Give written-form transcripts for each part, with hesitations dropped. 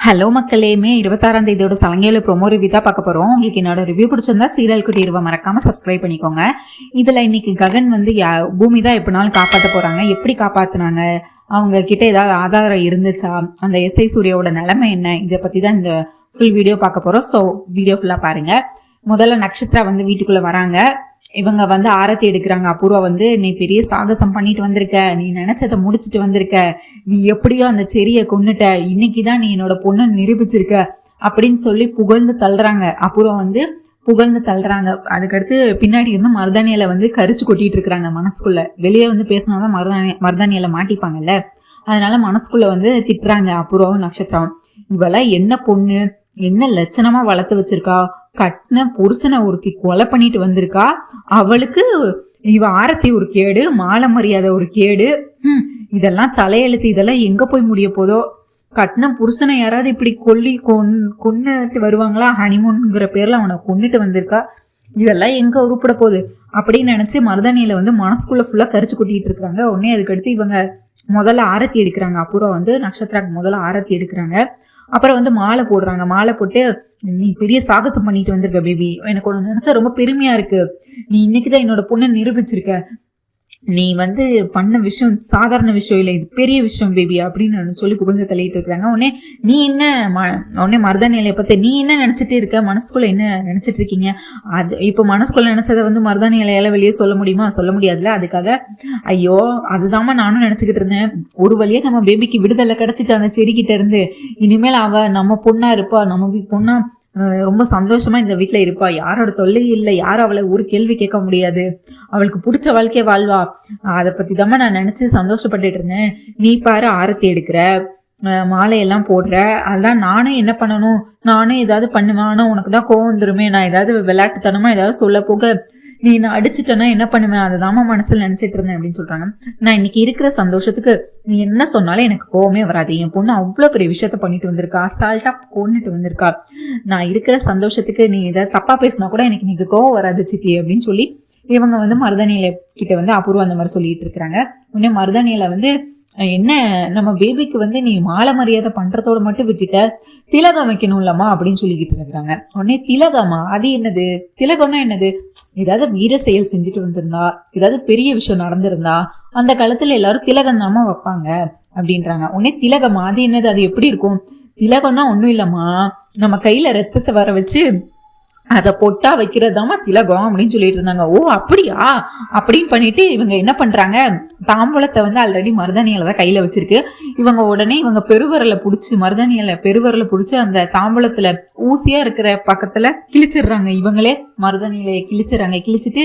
Hello மக்களே, மே 26ஆம் தேதியோட சலங்கையில promo review தான் பார்க்க போறோம். உங்களுக்கு என்னோட ரிவ்யூ பிடிச்சிருந்தா சீரியல் குட்டி இருவ மறக்காம சப்ஸ்கிரைப் பண்ணிக்கோங்க. இதுல இன்னைக்கு ககன் வந்து பூமி தான் எப்படினாலும் காப்பாற்ற போறாங்க. எப்படி காப்பாத்துனாங்க, அவங்க கிட்ட ஏதாவது ஆதாரம் இருந்துச்சா, அந்த எஸ்ஐ சூர்யாவோட நிலைமை என்ன, இதை பத்தி தான் இந்த ஃபுல் வீடியோ பார்க்க போறோம். ஸோ வீடியோ ஃபுல்லா பாருங்க. முதல்ல நட்சத்திரா வந்து வீட்டுக்குள்ள வராங்க. இவங்க வந்து ஆரத்தி எடுக்கிறாங்க. அபூர்வா வந்து, நீ பெரிய சாகசம் பண்ணிட்டு வந்திருக்க, நீ நினைச்சதை முடிச்சுட்டு வந்திருக்க, நீ எப்படியோ அந்த செடியை கொன்னுட்ட, இன்னைக்குதான் நீ என்னோட பொண்ணை நிரூபிச்சிருக்க அப்படின்னு சொல்லி புகழ்ந்து தள்ளுறாங்க. அபூர்வா வந்து புகழ்ந்து தள்ளுறாங்க. அதுக்கடுத்து பின்னாடி இருந்து மருதாணியில வந்து கரிச்சு கொட்டிட்டு இருக்கிறாங்க மனசுக்குள்ள. வெளியே வந்து பேசினாதான் மருதாணியில மாட்டிப்பாங்கல்ல, அதனால மனசுக்குள்ள வந்து திட்டுறாங்க அபூர்வாவும் நட்சத்திரம். இவள என்ன பொண்ணு, என்ன லட்சணமா வளர்த்து வச்சிருக்கா, கட்டின புருஷனை ஒருத்தி கொலை பண்ணிட்டு வந்திருக்கா, அவளுக்கு இவ ஆரத்தி ஒரு கேடு, மாலை மரியாதை ஒரு கேடு, இதெல்லாம் தலையெழுத்து, இதெல்லாம் எங்க போய் முடிய போதோ. கட்டின புருஷனை யாராவது இப்படி கொன்னுட்டு வருவாங்களா, ஹனிமூன்ங்கிற பேர்ல அவனை கொன்னுட்டு வந்திருக்கா, இதெல்லாம் எங்க உருப்பட போகுது அப்படின்னு நினைச்சு மருதாணியில வந்து மனசுக்குள்ள ஃபுல்லா கரிச்சு கொட்டிட்டு இருக்காங்க. உடனே அதுக்கடுத்து இவங்க முதல்ல ஆரத்தி எடுக்கிறாங்க. அப்புறம் வந்து நட்சத்திராக்கு முதல்ல ஆரத்தி எடுக்கிறாங்க. அப்புறம் வந்து மாலை போடுறாங்க. மாலை போட்டு, நீ பெரிய சாகசம் பண்ணிட்டு வந்திருக்க பேபி, எனக்கு ஒன்று நினைச்சா ரொம்ப பெருமையா இருக்கு, நீ இன்னைக்குதான் என்னோட பொண்ணை நிரூபிச்சிருக்க, நீ வந்து பண்ண விஷயம் சாதாரண விஷயம் இல்லை, இது பெரிய விஷயம் பேபி அப்படின்னு சொல்லி புகழ்ந்து தள்ளிட்டு இருக்கிறாங்க. உடனே நீ என்ன உடனே மருதாணியில பத்தி நீ என்ன நினைச்சிட்டு இருக்க, மனசுக்குள்ள என்ன நினைச்சிட்டு இருக்கீங்க, அது இப்போ மனசுக்குள்ள நினைச்சதை வந்து மருதாணி இலையால வெளியே சொல்ல முடியுமா, சொல்ல முடியாதுல. அதுக்காக ஐயோ அதுதாம்மா நானும் நினைச்சுக்கிட்டு இருந்தேன், ஒரு வழியா நம்ம பேபிக்கு விடுதலை கிடைச்சிட்டு அந்த செடிக்கிட்ட இருந்து, இனிமேல் அவ நம்ம பொண்ணா இருப்பா, நம்ம பொண்ணா ரொம்ப சந்தோஷமா இந்த வீட்டுல இருப்பா, யாரோட தொல்லையும் இல்லை, யாரும் அவளை ஒரு கேள்வி கேட்க முடியாது, அவளுக்கு பிடிச்ச வாழ்க்கைய வாழ்வா, அதை பத்தி தான் நான் நினைச்சு சந்தோஷப்பட்டுட்டு இருந்தேன். நீ பாரு ஆரத்தி எடுக்கிற, மாலையெல்லாம் போடுற, அதுதான் நானும் என்ன பண்ணணும், நானும் ஏதாவது பண்ணுவேன், ஆனா உனக்கு தான் கோவம் வந்துருமே, நான் ஏதாவது விளையாட்டுத்தனமா ஏதாவது சொல்ல போக நீ நான் அடிச்சுட்டேன்னா என்ன பண்ணுவேன், அதுதாம்மா மனசுல நினைச்சிட்டு இருந்தேன் அப்படின்னு சொல்றாங்க. நான் இன்னைக்கு இருக்கிற சந்தோஷத்துக்கு நீ என்ன சொன்னாலும் எனக்கு கோவமே வராது, என் பொண்ணு அவ்வளவு பெரிய விஷயத்த பண்ணிட்டு வந்திருக்கா, அசால்ட்டா கொன்னுட்டு வந்திருக்கா, நான் இருக்கிற சந்தோஷத்துக்கு நீ ஏதாவது தப்பா பேசினா கூட எனக்கு இன்னைக்கு கோவம் வராது சித்தி அப்படின்னு சொல்லி இவங்க வந்து மருதாணியில கிட்ட வந்து அபூர்வம் அந்த மாதிரி சொல்லிட்டு இருக்கிறாங்க. உடனே மருதாணியில வந்து, என்ன நம்ம பேபிக்கு வந்து நீ மாலை மரியாதை பண்றதோட மட்டும் விட்டுட்ட, திலகம் வைக்கணும்லம்மா அப்படின்னு சொல்லிக்கிட்டு இருக்கிறாங்க. உடனே திலகமா, அது என்னது, திலகம்னா என்னது, ஏதாவது வீர செயல் செஞ்சுட்டு வந்திருந்தா, ஏதாவது பெரிய விஷயம் நடந்திருந்தா அந்த காலத்துல எல்லாரும் திலகம் தாமா வைப்பாங்க அப்படின்றாங்க. உடனே திலகமா, அது என்னது, அது எப்படி இருக்கும், திலகம்னா ஒண்ணும் இல்லம்மா, நம்ம கையில ரத்தத்தை வர வச்சு அதை பொட்டா வைக்கிறதாமா திலகம் அப்படின்னு சொல்லிட்டு இருந்தாங்க. ஓ அப்படியா அப்படின்னு பண்ணிட்டு இவங்க என்ன பண்றாங்க, தாம்பூலத்தை வந்து ஆல்ரெடி மருதாணியில தான் கையில வச்சிருக்கு. இவங்க உடனே இவங்க பெருவரலை பிடிச்சி, மருதாணியில பெருவரலை பிடிச்சி அந்த தாம்பூலத்துல ஊசியா இருக்கிற பக்கத்துல கிழிச்சிடுறாங்க. இவங்களே மருதாணியில கிழிச்சிடறாங்க. கிழிச்சிட்டு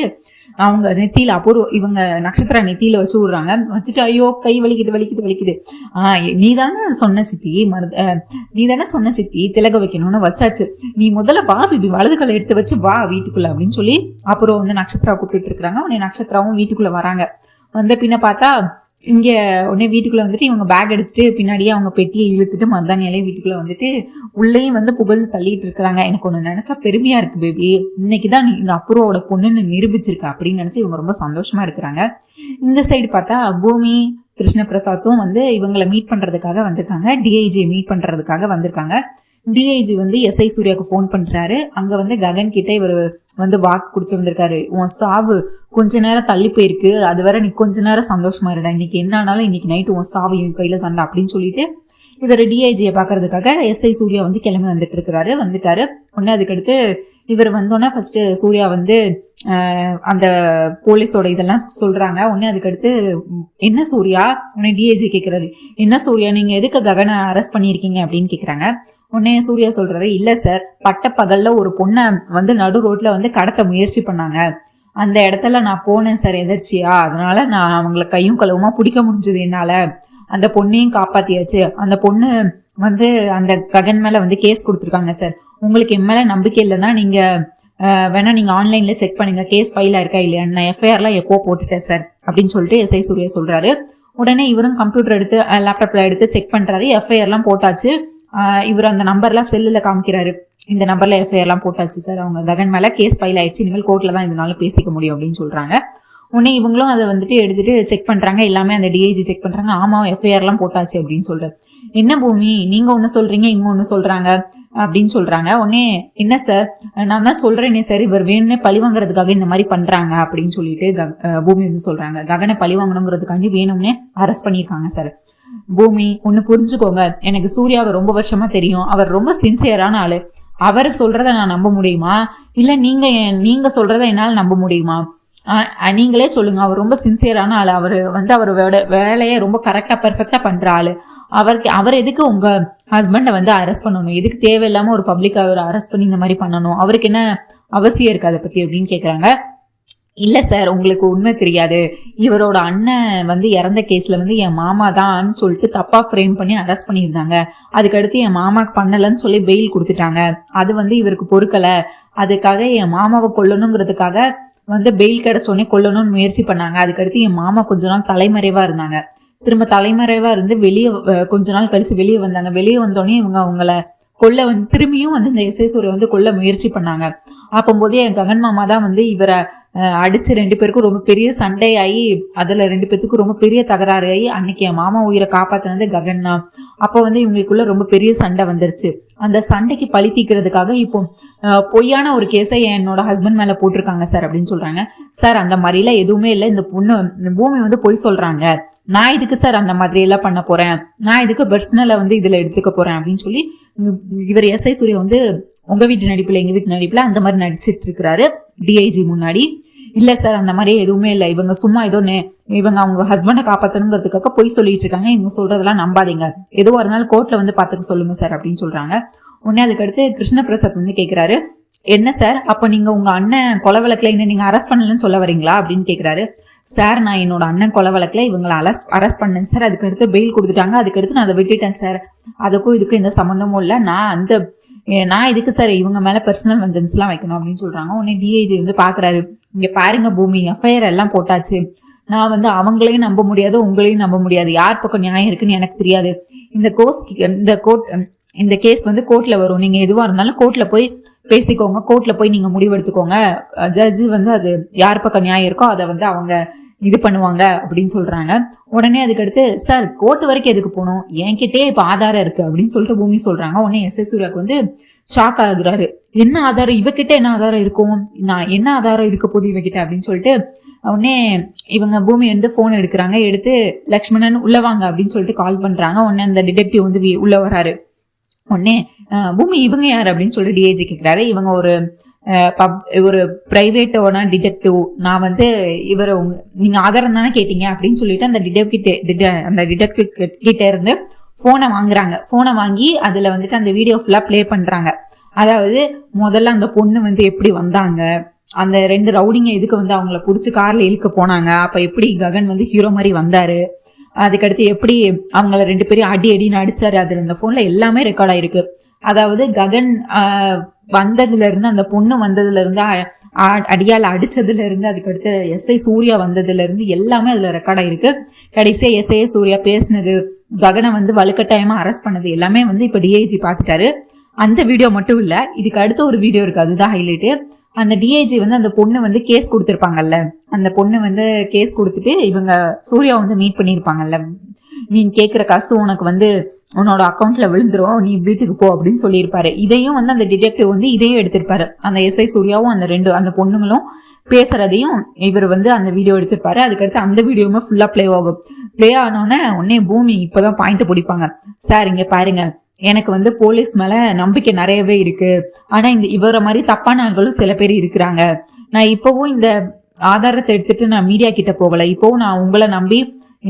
அவங்க நெத்தியில இவங்க நட்சத்திர நெத்தியில வச்சு விடுறாங்க. வச்சுட்டு ஐயோ கை வலிக்குது வலிக்குது வலிக்குது, நீதானே சொன்ன சித்தி, நீதானே சொன்ன சித்தி திலக வைக்கணும்னு வச்சாச்சு, நீ முதல்ல வா பிபி, வலது கலை எடுத்து வச்சு வா வீட்டுக்குள்ள அப்படின்னு சொல்லி அப்புறம் வந்து நட்சத்திரா கூப்பிட்டு இருக்கிறாங்க. உடனே நட்சத்திராவும் வீட்டுக்குள்ள வராங்க. வந்த பின்ன பார்த்தா இங்க உடனே வீட்டுக்குள்ள வந்துட்டு இவங்க பேக் எடுத்துட்டு பின்னாடியே அவங்க பெட்டியை இழுத்துட்டு மருதாணியாலே வீட்டுக்குள்ள வந்துட்டு உள்ளேயும் வந்து புகழ்ந்து தள்ளிட்டு இருக்கிறாங்க. எனக்கு ஒண்ணு நினைச்சா பெருமையா இருக்கு பேபி, இன்னைக்குதான் நீ இந்த அபூர்வோட பொண்ணுன்னு நிரூபிச்சிருக்க அப்படின்னு நினைச்சு இவங்க ரொம்ப சந்தோஷமா இருக்கிறாங்க. இந்த சைடு பார்த்தா பூமி கிருஷ்ணபிரசாத்தும் வந்து இவங்களை மீட் பண்றதுக்காக வந்திருக்காங்க. டிஐஜி மீட் பண்றதுக்காக வந்திருக்காங்க. டிஐஜி வந்து எஸ்ஐ சூர்யாவுக்கு ஃபோன் பண்றாரு. அங்க வந்து ககன் கிட்ட இவர் வந்து வாக்கு குடிச்சு வந்திருக்காரு, உன் சாவு கொஞ்ச நேரம் தள்ளி போயிருக்கு, அது வரை நீ கொஞ்ச நேரம் சந்தோஷமா இருடா, இன்னைக்கு என்ன ஆனாலும் இன்னைக்கு நைட்டு உன் சாவு என் கையில தண்டா அப்படின்னு சொல்லிட்டு இவர் டிஐஜியை பாக்குறதுக்காக எஸ்ஐ சூர்யா வந்து கிளம்பி வந்துட்டாரு. உடனே அதுக்கடுத்து இவர் வந்தோடனே ஃபர்ஸ்ட் சூர்யா வந்து அந்த போலீஸோட இதெல்லாம் சொல்றாங்க. உடனே அதுக்கடுத்து என்ன சூர்யா, உடனே டிஐஜி கேட்கிறாரு, என்ன சூர்யா நீங்க எதுக்கு ககனை அரெஸ்ட் பண்ணியிருக்கீங்க அப்படின்னு கேட்குறாங்க. உடனே சூர்யா சொல்றாரு, இல்ல சார், பட்டப்பகல்ல ஒரு பொண்ணை வந்து நடு ரோட்ல வந்து கடத்த முயற்சி பண்ணாங்க, அந்த இடத்துல நான் போனேன் சார் எதர்ச்சியா, அதனால நான் அவங்கள கையும் களவுமா பிடிக்க முடிஞ்சது என்னால, அந்த பொண்ணையும் காப்பாத்தியாச்சு, அந்த பொண்ணு வந்து அந்த ககன் மேல வந்து கேஸ் கொடுத்துருக்காங்க சார், உங்களுக்கு என் மேல நம்பிக்கை இல்லைன்னா நீங்க வேணா நீங்க ஆன்லைன்ல செக் பண்ணுங்க, கேஸ் ஃபைல் ஆயிருக்கா இல்லையா, நான் எஃப்ஐஆர்லாம் எப்போ போட்டுட்டேன் சார் அப்படின்னு சொல்லிட்டு எஸ்ஐ சூர்யா சொல்றாரு. உடனே இவரும் கம்ப்யூட்டர் எடுத்து லேப்டாப்ல எடுத்து செக் பண்றாரு. எஃப்ஐஆர்லாம் போட்டாச்சு. இவர் அந்த நம்பர்லாம் செல்லுல காமிக்கிறாரு, இந்த நம்பர்ல எஃப்ஐஆர்லாம் போட்டாச்சு சார், அவங்க ககன் மேல கேஸ் ஃபைல் ஆயிடுச்சு, இனிமேல் கோர்ட்ல தான் இதனால பேசிக்க முடியும் அப்படின்னு சொல்றாங்க. உடனே இவங்களும் அதை வந்துட்டு எடுத்துட்டு செக் பண்றாங்க, எல்லாமே அந்த டிஐஜி செக் பண்றாங்க. ஆமா எஃப்ஐஆர்லாம் போட்டாச்சு அப்படின்னு சொல்றேன். என்ன பூமி நீங்க ஒண்ணு சொல்றீங்க இவங்க ஒண்ணு சொல்றாங்க அப்படின்னு சொல்றாங்க. உடனே என்ன சார் நான் தான் சொல்றேனே சார், இவர் வேணும்னே பழி வாங்குறதுக்காக இந்த மாதிரி பண்றாங்க அப்படின்னு சொல்லிட்டு பூமி வந்து சொல்றாங்க. ககனை பழி வாங்கணுங்கிறதுக்காண்டி வேணும்னே அரெஸ்ட் பண்ணியிருக்காங்க சார். பூமி ஒண்ணு புரிஞ்சுக்கோங்க, எனக்கு சூர்யாவை ரொம்ப வருஷமா தெரியும், அவர் ரொம்ப சின்சியரான ஆளு. அவர் சொல்றத நான் நம்ப முடியுமா, இல்ல நீங்க சொல்றத என்னால் நம்ப முடியுமா? நீங்களே சொல்லுங்க. அவர் ரொம்ப சின்சியரான ஆளு, அவர் வந்து அவரோட வேலையை ரொம்ப கரெக்டா பெர்ஃபெக்டா பண்ற ஆளு. அவர் எதுக்கு உங்க ஹஸ்பண்டை வந்து அரெஸ்ட் பண்ணணும், எதுக்கு தேவையில்லாம ஒரு பப்ளிக் அவர் அரெஸ்ட் பண்ணி இந்த மாதிரி பண்ணணும், அவருக்கு என்ன அவசியம் இருக்கு அதை பத்தி அப்படின்னு கேக்குறாங்க. இல்ல சார் உங்களுக்கு உண்மை தெரியாது, இவரோட அண்ணன் வந்து இறந்த கேஸ்ல வந்து என் மாமா தான் சொல்லிட்டு தப்பா ஃப்ரேம் பண்ணி அரெஸ்ட் பண்ணியிருந்தாங்க. அதுக்கடுத்து என் மாமாக்கு பண்ணலன்னு சொல்லி பெயில் கொடுத்துட்டாங்க. அது வந்து இவருக்கு பொறுக்கல, அதுக்காக என் மாமாவை கொல்லணுங்கிறதுக்காக வந்து பெயில் கிடைச்சோடனே கொல்லணும்னு முயற்சி பண்ணாங்க. அதுக்கடுத்து என் மாமா கொஞ்ச நாள் தலைமறைவா இருந்தாங்க. திரும்ப தலைமறைவா இருந்து வெளியே கொஞ்ச நாள் கழிச்சு வெளியே வந்தாங்க. வெளியே வந்தோடனே இவங்க அவங்கள கொல்ல வந்து திரும்பியும் வந்து இந்த எஸ்ஐ சூர்யா வந்து கொல்ல முயற்சி பண்ணாங்க. அப்போதே என் ககன் மாமா தான் வந்து இவரை அடிச்சு 2 பேருக்கும் ரொம்ப பெரிய சண்டையாகி அதுல 2 பேத்துக்கும் ரொம்ப பெரிய தகராறு ஆகி அன்னைக்கு என் மாமா உயிரை காப்பாத்தினது ககன் தான். அப்போ வந்து இவங்களுக்குள்ள ரொம்ப பெரிய சண்டை வந்துருச்சு. அந்த சண்டைக்கு பழி தீக்கிறதுக்காக இப்போ பொய்யான ஒரு கேஸை என்னோட ஹஸ்பண்ட் மேல போட்டிருக்காங்க சார் அப்படின்னு சொல்றாங்க. சார் அந்த மாதிரிலாம் எதுவுமே இல்லை, இந்த பூமி வந்து பொய் சொல்றாங்க, நான் இதுக்கு சார் அந்த மாதிரி எல்லாம் பண்ண போறேன், நான் இதுக்கு பர்சனலை வந்து இதுல எடுத்துக்க போறேன் அப்படின்னு சொல்லி இவர் எஸ்ஐ சூர்யா வந்து உங்க வீட்டு நடிப்புல எங்க வீட்டு நடிப்புல அந்த மாதிரி நடிச்சிட்டு இருக்கிறாரு டிஐஜி முன்னாடி. இல்ல சார் அந்த மாதிரி எதுவுமே இல்லை, இவங்க சும்மா ஏதோ இவங்க அவங்க ஹஸ்பண்டை காப்பாத்தணுங்கிறதுக்காக பொய் சொல்லிட்டு இருக்காங்க, இவங்க சொல்றதெல்லாம் நம்பாதீங்க, எதுவா இருந்தாலும் கோர்ட்ல வந்து பாத்துக்க சொல்லுங்க சார் அப்படின்னு சொல்றாங்க. உடனே அதுக்கடுத்து கிருஷ்ண பிரசாத் வந்து கேக்குறாரு, என்ன சார் அப்ப நீங்க உங்க அண்ணன் கொலை வழக்குல என்ன நீங்க அரெஸ்ட் பண்ணலன்னு சொல்ல வரீங்களா அப்படின்னு கேக்குறாரு. சார் நான் என்னோட அண்ணன் கொலை வழக்குல இவங்களை அரெஸ்ட் பண்ணேன் சார், அதுக்கடுத்து பெயில் கொடுத்துட்டாங்க, அதுக்கடுத்து நான் அதை விட்டுட்டேன் சார், அதுக்கும் இதுக்கும் எந்த சம்மந்தமும் இல்லை, நான் இதுக்கு சார் இவங்க மேல பர்சனல் வெஞ்சன்ஸ் எல்லாம் வைக்கணும் அப்படின்னு சொல்றாங்க. உடனே டிஐஜி வந்து பாக்குறாரு, இங்க பாருங்க பூமி எஃப்ஐஆர் எல்லாம் போட்டாச்சு, நான் வந்து அவங்களையும் நம்ப முடியாது உங்களையும் நம்ப முடியாது, யார் பக்கம் நியாயம் இருக்குன்னு எனக்கு தெரியாது, இந்த கேஸ் வந்து கோர்ட்ல வரும், நீங்க எதுவா இருந்தாலும் கோர்ட்ல போய் பேசிக்கோங்க, கோர்ட்ல போய் நீங்க முடிவெடுத்துக்கோங்க, ஜட்ஜ் வந்து அது யார் பக்கம் நியாயம் இருக்கோ அதை வந்து அவங்க இது பண்ணுவாங்க அப்படின்னு சொல்றாங்க. உடனே அதுக்கடுத்து சார் கோர்ட் வரைக்கும் எதுக்கு போகணும், என்கிட்டே இப்ப ஆதாரம் இருக்கு அப்படின்னு சொல்லிட்டு பூமி சொல்றாங்க. உடனே எஸ்ஐ சூர்யாவுக்கு வந்து ஷாக் ஆகுறாரு, என்ன ஆதாரம், இவகிட்ட என்ன ஆதாரம் இருக்கும், நான் என்ன ஆதாரம் இருக்க போகுது இவகிட்ட அப்படின்னு சொல்லிட்டு உடனே இவங்க பூமி வந்து போன் எடுக்கிறாங்க, எடுத்து லக்ஷ்மணன் உள்ள வாங்க அப்படின்னு சொல்லிட்டு கால் பண்றாங்க. உடனே அந்த டிடெக்டிவ் வந்து உள்ள வராரு. உடனே பூமி இவங்க யார் அப்படின்னு சொல்லிட்டு டிஐஜி கேட்கிறாரு. இவங்க ஒரு பிரைவேட்டோட டிடெக்டிவ், நான் வந்து இவர் நீங்க ஆதாரம் தானே கேட்டீங்க அப்படின்னு சொல்லிட்டு அந்த டிடெக்டிவ் கிட்ட இருந்து போனை வாங்குறாங்க. போனை வாங்கி அதுல வந்துட்டு அந்த வீடியோ ஃபுல்லா பிளே பண்றாங்க. அதாவது முதல்ல அந்த பொண்ணு வந்து எப்படி வந்தாங்க, அந்த 2 ரவுடிங்க எதுக்கு வந்து அவங்கள பிடிச்சி கார்ல இழுக்க போனாங்க, அப்ப எப்படி ககன் வந்து ஹீரோ மாதிரி வந்தாரு, அதுக்கடுத்து எப்படி அவங்கள 2 பேரையும் அடின்னு அடிச்சாரு, அதுல இந்த போன்ல எல்லாமே ரெக்கார்ட் ஆயிருக்கு. அதாவது ககன் வந்ததுல இருந்து, அந்த பொண்ணு வந்ததுல இருந்து, அடியால அடிச்சதுல இருந்து, அதுக்கடுத்து எஸ்ஐ சூர்யா வந்ததுல இருந்து எல்லாமே அதுல ரெக்கார்ட் ஆயிருக்கு. கடைசியா எஸ்ஐ சூர்யா பேசினது, ககனை வந்து வலுக்கட்டாயமா அரெஸ்ட் பண்ணது எல்லாமே வந்து இப்ப டிஐஜி பாத்துட்டாரு. அந்த வீடியோ மட்டும் இல்ல, இதுக்கு அடுத்த ஒரு வீடியோ இருக்கு, அதுதான் ஹைலைட்டு. அந்த டிஐஜி வந்து அந்த பொண்ணு வந்து கேஸ் கொடுத்துருப்பாங்கல்ல, அந்த பொண்ணு வந்து கேஸ் கொடுத்துட்டு இவங்க சூர்யா வந்து மீட் பண்ணியிருப்பாங்கல்ல, நீ கேட்குற காசு உனக்கு வந்து உன்னோட அக்கௌண்ட்ல விழுந்துரும், நீ வீட்டுக்கு போ அப்படின்னு சொல்லியிருப்பாரு. இதையும் வந்து அந்த டிடெக்டிவ் வந்து இதையும் எடுத்திருப்பாரு. அந்த எஸ்ஐ சூர்யாவும் அந்த பொண்ணுங்களும் பேசுறதையும் இவர் வந்து அந்த வீடியோ எடுத்திருப்பாரு. அதுக்கடுத்து அந்த வீடியோவுமே ஃபுல்லா பிளே ஆகும். பிளே ஆனோடனே உடனே பூமி இப்பதான் பாயிண்ட் பிடிப்பாங்க. சார் இங்க பாருங்க, எனக்கு வந்து போலீஸ் மேல நம்பிக்கை நிறையவே இருக்கு, ஆனா இவரை மாதிரி தப்பான ஆள்களும் சில பேர் இருக்கிறாங்க. நான் இப்பவும் இந்த ஆதாரத்தை எடுத்துட்டு நான் மீடியா கிட்ட போகல, இப்பவும் நான் உங்களை நம்பி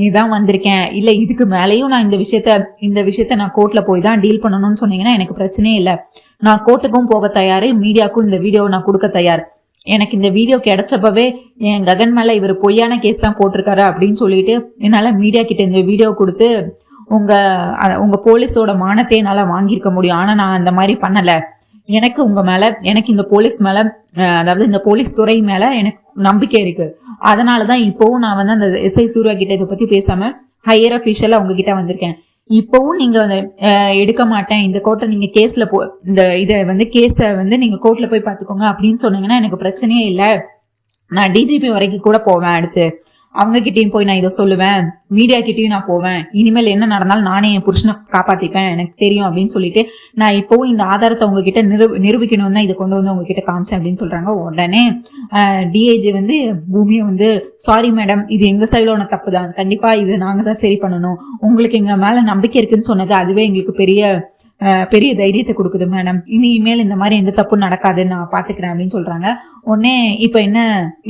இதான் வந்திருக்கேன். இல்ல இதுக்கு மேலேயும் நான் இந்த விஷயத்த நான் கோர்ட்ல போய் தான் டீல் பண்ணணும்னு சொன்னீங்கன்னா எனக்கு பிரச்சனையே இல்லை, நான் கோர்ட்டுக்கும் போக தயாரு, மீடியாவுக்கும் இந்த வீடியோவை நான் கொடுக்க தயார். எனக்கு இந்த வீடியோ கிடைச்சப்பவே என் ககன் மேல இவர் பொய்யான கேஸ் தான் போட்டிருக்காரு அப்படின்னு சொல்லிட்டு என்னால மீடியா கிட்ட இந்த வீடியோ கொடுத்து உங்க போலீஸோட மானத்தை என்னால வாங்கியிருக்க முடியும். ஆனா நான் அந்த மாதிரி பண்ணல. எனக்கு எனக்கு இந்த போலீஸ் மேல, அதாவது இந்த போலீஸ் துறை மேல எனக்கு நம்பிக்கை இருக்கு. அதனாலதான் இப்பவும் நான் வந்து அந்த எஸ்ஐ சூர்யா கிட்ட இதை பத்தி பேசாம ஹையர் அபிஷியலா உங்ககிட்ட வந்திருக்கேன். இப்பவும் நீங்க எடுக்க மாட்டேன், இந்த கோர்ட்டை நீங்க கேஸ்ல இந்த இதை வந்து கேஸ வந்து நீங்க கோர்ட்ல போய் பாத்துக்கோங்க அப்படின்னு சொன்னீங்கன்னா எனக்கு பிரச்சனையே இல்லை. நான் டிஜிபி வரைக்கும் கூட போவேன், அடுத்து அவங்க கிட்டயும் போய் நான் இதை சொல்லுவேன், மீடியா கிட்டயும் நான் போவேன், இனிமேல் என்ன நடந்தாலும் நானே என் புருஷனை காப்பாத்திப்பேன், எனக்கு தெரியும் அப்படின்னு சொல்லிட்டு நான் இப்பவும் இந்த ஆதாரத்தை உங்ககிட்ட நிரூபிக்கணும் தான் இதை கொண்டு வந்து உங்ககிட்ட காமிச்சேன் அப்படின்னு சொல்றாங்க. உடனே டிஐஜி வந்து பூமியை வந்து சாரி மேடம், இது எங்க சைடோட தப்பு தான், கண்டிப்பா இது நாங்க தான் சரி பண்ணணும், உங்களுக்கு எங்க மேல நம்பிக்கை இருக்குன்னு சொன்னது அதுவே எங்களுக்கு பெரிய தைரியத்தை கொடுக்குது மேடம், இனிமேல் இந்த மாதிரி எந்த தப்பும் நடக்காதுன்னு நான் பாத்துக்கிறேன் அப்படின்னு சொல்றாங்க. உடனே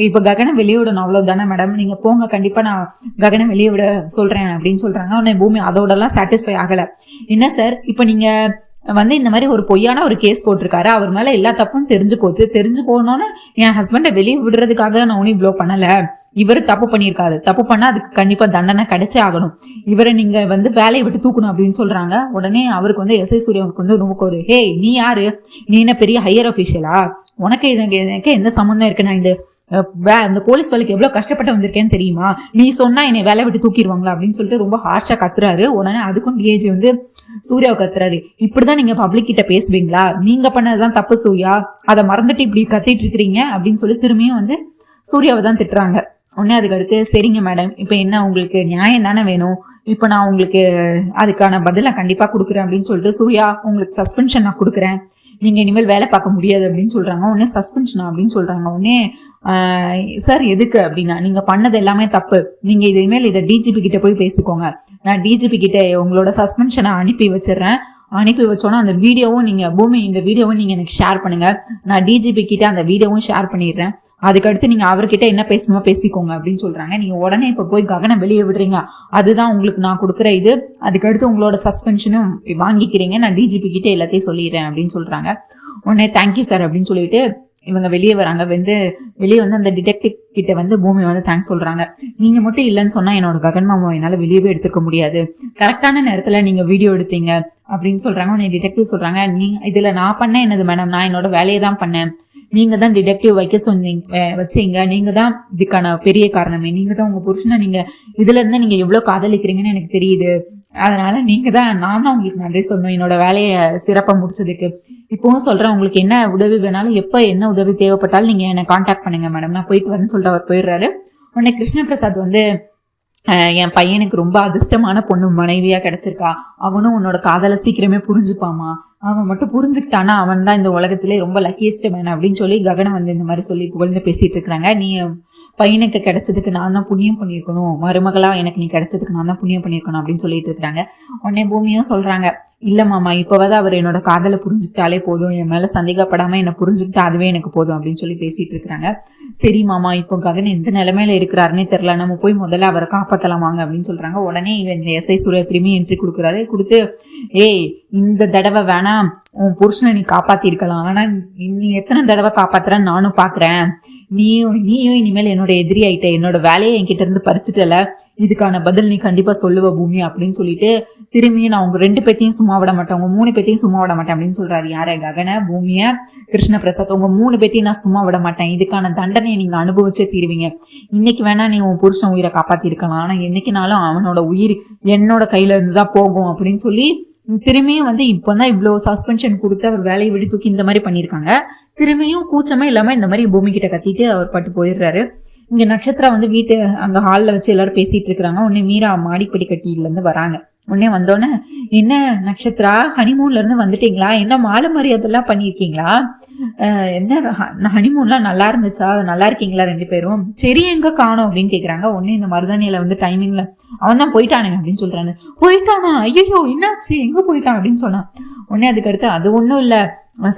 இப்ப ககனை வெளியே விடணும் அவ்வளவுதானே மேடம், நீங்க போங்க, கண்டிப்பா நான் ககனை வெளியே விட சொல்றேன் அப்படின்னு சொல்றாங்க. உடனே பூமி அதோட எல்லாம் சாட்டிஸ்ஃபை ஆகல. என்ன சார், இப்ப நீங்க வந்து இந்த மாதிரி ஒரு பொய்யான ஒரு கேஸ் போட்டிருக்காரு, அவர் மேல எல்லா தப்பும் தெரிஞ்சு போச்சு, தெரிஞ்சு போனோன்னு என் ஹஸ்பண்டை வெளியே விடுறதுக்காக நான் ஒன்னும் இவ்வளவு பண்ணல, இவரு தப்பு பண்ணியிருக்காரு, தப்பு பண்ணா அதுக்கு கண்டிப்பா தண்டனை கிடைச்சே ஆகணும், இவரை நீங்க வந்து வேலையை விட்டு தூக்கணும் அப்படின்னு சொல்றாங்க. உடனே அவருக்கு வந்து எஸ்ஐ சூர்யாவுக்கு வந்து ரொம்ப கோது, ஹே நீ யாரு, நீ என்ன பெரிய ஹையர் அஃபீஷியலா, உனக்கு எனக்கு எந்த சம்மந்தம் இருக்கு, நான் இந்த போலீஸ் வேலைக்கு எவ்வளவு கஷ்டப்பட்டு வந்திருக்கேன்னு தெரியுமா, நீ சொன்னா என்னை வேலை விட்டு தூக்கிடுவாங்களா அப்படின்னு சொல்லிட்டு ரொம்ப ஹார்ஷா கத்துறாரு. உடனே அதுக்கும் டிஏஜி வந்து சூர்யாவை கத்துறாரு, இப்படிதான் நீங்க பப்ளிக் கிட்ட பேசுவீங்களா, நீங்க பண்ணதுதான் தப்பு சூர்யா, அதை மறந்துட்டு இப்படி கத்திட்டு இருக்கிறீங்க அப்படின்னு சொல்லி திரும்பியும் வந்து சூர்யாவை தான் திட்டுறாங்க. உடனே அதுக்கு அடுத்து, சரிங்க மேடம், இப்ப என்ன உங்களுக்கு நியாயம் தானே வேணும், இப்ப நான் உங்களுக்கு அதுக்கான பதில கண்டிப்பா கொடுக்குறேன் அப்படின்னு சொல்லிட்டு, சூர்யா உங்களுக்கு சஸ்பென்ஷன் நான் கொடுக்குறேன், நீங்க இனிமேல் வேலை பார்க்க முடியாது அப்படின்னு சொல்றாங்க. உடனே சஸ்பென்ஷனா அப்படின்னு சொல்றாங்க. உடனே சார் எதுக்கு அப்படின்னா, நீங்க பண்ணது எல்லாமே தப்பு, நீங்க இனிமேல் இதை டிஜிபி கிட்ட போய் பேசிக்கோங்க, நான் டிஜிபி கிட்ட உங்களோட சஸ்பென்ஷனை அனுப்பி வச்சிடறேன், அனுப்பி வச்சோன்னா அந்த வீடியோவும் நீங்க பூமி இந்த வீடியோவும் நீங்க எனக்கு ஷேர் பண்ணுங்க, நான் டிஜிபி கிட்ட அந்த வீடியோவும் ஷேர் பண்ணிடுறேன், அதுக்கடுத்து நீங்க அவர்கிட்ட என்ன பேசணுமோ பேசிக்கோங்க அப்படின்னு சொல்றாங்க. நீங்க உடனே இப்ப போய் ககனை வெளியே விடுறீங்க, அதுதான் உங்களுக்கு நான் கொடுக்குற இது, அதுக்கடுத்து உங்களோட சஸ்பென்ஷனும் வாங்கிக்கிறீங்க, நான் டிஜிபி கிட்ட எல்லாத்தையும் சொல்லிடுறேன் அப்படின்னு சொல்றாங்க. உடனே தேங்க்யூ சார் அப்படின்னு சொல்லிட்டு இவங்க வெளியே வராங்க. வெளியே வந்து அந்த டிடெக்டிவ் கிட்ட வந்து பூமி வந்து தேங்க்ஸ் சொல்றாங்க. நீங்க மட்டும் இல்லைன்னு சொன்னா என்னோட ககன் மாமா என்னால வெளியவே எடுத்துக்க முடியாது, கரெக்டான நேரத்துல நீங்க வீடியோ எடுத்தீங்க அப்படின்னு சொல்றாங்க. உடனே டிடெக்டிவ் சொல்றாங்க, இதுல நான் பண்ணேன் என்னது மேடம், நான் என்னோட வேலையை தான் பண்ணேன், நீங்க தான் டிடெக்டிவ் வைக்க வச்சீங்க, நீங்க தான் இதுக்கான பெரிய காரணமே, நீங்க தான் உங்க புருஷனை நீங்க இதுல இருந்து நீங்க எவ்வளவு காதலிக்கிறீங்கன்னு எனக்கு தெரியுது, அதனால நான் தான் உங்களுக்கு நன்றி சொல்லணும் என்னோட வேலையை சிறப்பா முடிச்சதுக்கு, இப்பவும் சொல்றேன், உங்களுக்கு என்ன உதவி வேணாலும் எப்ப என்ன உதவி தேவைப்பட்டாலும் நீங்க என்ன கான்டாக்ட் பண்ணுங்க மேடம், நான் போயிட்டு வரேன்னு சொல்லிட்டு அவர் போயிடுறாரு. உடனே கிருஷ்ணபிரசாத் வந்து, என் பையனுக்கு ரொம்ப அதிர்ஷ்டமான பொண்ணு மனைவியா கிடைச்சிருக்கா, அவனும் உன்னோட காதலை சீக்கிரமே புரிஞ்சுப்பாமா, அவன் மட்டும் புரிஞ்சுக்கிட்டானா அவன் தான் இந்த உலகத்திலே ரொம்ப லக்கியஸ்ட் மேன் அப்படின்னு சொல்லி ககனை வந்து இந்த மாதிரி சொல்லி புகழ்ந்து பேசிட்டு இருக்கிறாங்க. நீ பையனுக்கு கிடைச்சதுக்கு நான் தான் புண்ணியம் பண்ணியிருக்கணும், மருமகளா எனக்கு நீ கிடைச்சதுக்கு நான் தான் புண்ணியம் பண்ணியிருக்கணும் அப்படின்னு சொல்லிட்டு இருக்கிறாங்க. உடனே பூமியும் சொல்றாங்க, இல்ல மாமா, இப்பவாதான் அவர் என்னோட காதலை புரிஞ்சுக்கிட்டாலே போதும், என் மேல சந்தேகப்படாம என்ன புரிஞ்சுக்கிட்டா அதுவே எனக்கு போதும் அப்படின்னு சொல்லி பேசிட்டு இருக்கிறாங்க. சரி மாமா, இப்போ ககன் எந்த நிலைமையில இருக்கிறாருன்னே தெரியல, நம்ம போய் முதல்ல அவரை காப்பாத்தலாம் வாங்க அப்படின்னு சொல்றாங்க. உடனே இவன் எஸ்ஐ சூர்யா திரும்பி என்ட்ரி கொடுத்து, ஏய் இந்த தடவை வேணா உன் புருஷனை நீ காப்பாத்தி இருக்கலாம், ஆனா நீ எத்தனை தடவை காப்பாத்துறன்னு நானும் பாக்குறேன், நீயும் இனிமேல் என்னோட எதிரி ஆயிட்ட, என்னோட வேலையை என்கிட்ட இருந்து பறிச்சுட்டல, இதுக்கான பதில் நீ கண்டிப்பா சொல்லுவ பூமி அப்படின்னு சொல்லிட்டு திரும்பியும் நான் உங்க 2 பேத்தையும் சும்மா விட மாட்டேன், உங்க 3 பேத்தையும் சும்மா விட மாட்டேன் அப்படின்னு சொல்றாரு. யார? ககனை, பூமிய, கிருஷ்ணபிரசாத், உங்க 3 பேத்தையும் நான் சும்மா விட மாட்டேன், இதுக்கான தண்டனையை நீங்க அனுபவிச்சே தீருவீங்க, இன்னைக்கு வேணா நீ உன் புருஷன் உயிரை காப்பாத்தி இருக்கலாம், ஆனா என்னைக்குனாலும் அவனோட உயிர் என்னோட கையில இருந்துதான் போகும் அப்படின்னு சொல்லி திரும்பியும் வந்து இப்பதான் இவ்வளவு சஸ்பென்ஷன் கொடுத்து அவர் வேலையை விட்டு தூக்கி இந்த மாதிரி பண்ணிருக்காங்க. திரும்பியும் கூச்சமே இல்லாம இந்த மாதிரி பூமி கிட்ட கத்திட்டு அவர் பட்டு போயிடுறாரு. இங்க நட்சத்திரா வந்து வீட்டு அங்க ஹால்ல வச்சு எல்லாரும் பேசிட்டு இருக்காங்க. உடனே மீரா மாடிப்படி கட்டியில இருந்து வராங்க. உடனே வந்தோடனே, என்ன நட்சத்திரா, ஹனிமூன்ல இருந்து வந்துட்டீங்களா, என்ன மாலை மரியாதைலாம் பண்ணிருக்கீங்களா, என்ன ஹனிமூன்லாம் நல்லா இருந்துச்சா, நல்லா இருக்கீங்களா 2 பேரும், சரி எங்க காணோம் அப்படின்னு கேக்குறாங்க. உடனே இந்த மருதானியில வந்து டைமிங்ல அவன் தான் போயிட்டானுங்க அப்படின்னு சொல்றாங்க. போயிட்டானா, ஐயோ என்னாச்சு, எங்க போயிட்டான் அப்படின்னு சொன்னான். உடனே அதுக்கு அடுத்து, அது ஒன்றும் இல்லை,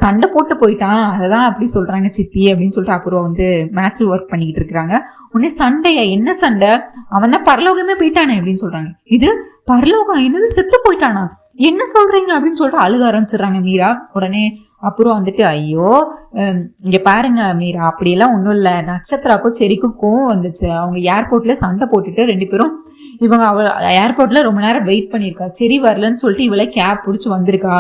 சண்டை போட்டு போயிட்டான், அதான் அப்படி சொல்றாங்க சித்தி அப்படின்னு சொல்லிட்டு அப்புறம் வந்து மேட்ச் ஒர்க் பண்ணிக்கிட்டு இருக்கிறாங்க. உடனே சண்டையா, என்ன சண்டை, அவன் தான் பரலோகமே போயிட்டானே அப்படின்னு சொல்றாங்க. இது பரலோகம் என்னது, செத்து போயிட்டானா, என்ன சொல்றீங்க அப்படின்னு சொல்லிட்டு அழுக ஆரம்பிச்சிடுறாங்க மீரா. உடனே அப்புறம் வந்துட்டு, ஐயோ இங்க பாருங்க மீரா, அப்படியெல்லாம் ஒன்றும் இல்லை, நட்சத்திராக்கும் செரிக்கும் கோவம் வந்துச்சு, அவங்க ஏர்போர்ட்ல சண்டை போட்டுட்டு 2 பேரும் இவங்க ஏர்போர்ட்ல ரொம்ப நேரம் வெயிட் பண்ணிருக்கா, சரி வரலன்னு சொல்லிட்டு இவளை கேப் பிடிச்சி வந்திருக்கா,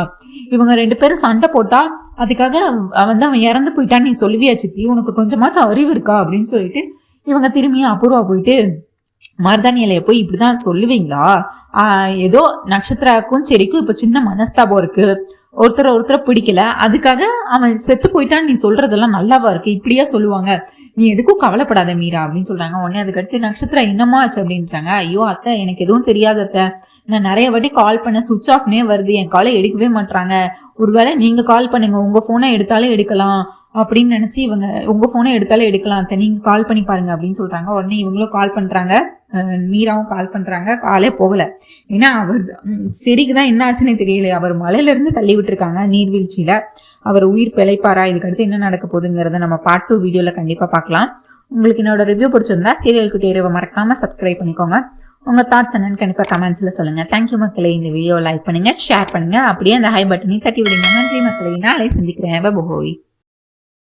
இவங்க 2 பேரும் சண்டை போட்டா அதுக்காக அவன் இறந்து போயிட்டான்னு நீ சொல்லுவியா சித்தி, உனக்கு கொஞ்சமாச்சும் அறிவு இருக்கா அப்படின்னு சொல்லிட்டு இவங்க திரும்பியும் அபூர்வா போயிட்டு, மருதானியில போய் இப்படிதான் சொல்லுவீங்களா, ஏதோ நட்சத்திராக்கும் சரிக்கும் இப்ப சின்ன மனஸ்தாபம் இருக்கு, ஒருத்தரை பிடிக்கல, அதுக்காக அவன் செத்து போயிட்டான்னு நீ சொல்றதெல்லாம் நல்லாவா இருக்கு, இப்படியா சொல்லுவாங்க, நீ எதுக்கும் கவலைப்படாத மீரா அப்படின்னு சொல்றாங்க. உடனே அதுக்கடுத்து நட்சத்திரா என்னமா ஆச்சு அப்படின்றாங்க. ஐயோ அத்தை எனக்கு எதுவும் தெரியாத அத்தை, நான் நிறைய வாட்டி கால் பண்ண சுவிட்ச் ஆஃப்னே வருது, என் காலை எடுக்கவே மாட்டாங்க, ஒருவேளை நீங்க கால் பண்ணுங்க, உங்க போனை எடுத்தாலே எடுக்கலாம் அப்படின்னு நினைச்சு இவங்க உங்க போனை எடுத்தாலே எடுக்கலாம் அத்தை, நீங்க கால் பண்ணி பாருங்க அப்படின்னு சொல்றாங்க. உடனே இவங்களும் கால் பண்றாங்க, மீராவும் கால் பண்றாங்க. காலே போகல. ஏன்னா அவர் சரிக்குதான் என்ன ஆச்சுன்னே தெரியல. அவர் மலையில இருந்து தள்ளி விட்டுருக்காங்க நீர்வீழ்ச்சியில. அவர் உயிர் பிழைப்பாரா, இதுக்கு அடுத்து என்ன நடக்க போகுதுங்கிறத நம்ம பார்ட் 2 வீடியோல கண்டிப்பா பார்க்கலாம். உங்களுக்கு என்னோட ரிவ்யூ பிடிச்சிருந்தா சீரியல் குட்டி இரவை மறக்காம சப்ஸ்கிரைப் பண்ணிக்கோங்க. உங்க தாட்ஸ் என்னன்னு கண்டிப்பா கமெண்ட்ஸ்ல சொல்லுங்க. தேங்க்யூ மக்களே. இந்த வீடியோ லைக் பண்ணுங்க, ஷேர் பண்ணுங்க, அப்படியே அந்த ஹை பட்டனையும் தட்டி விடுங்க. நன்றி மக்களே. நாளை சந்திக்கிறேன். பை.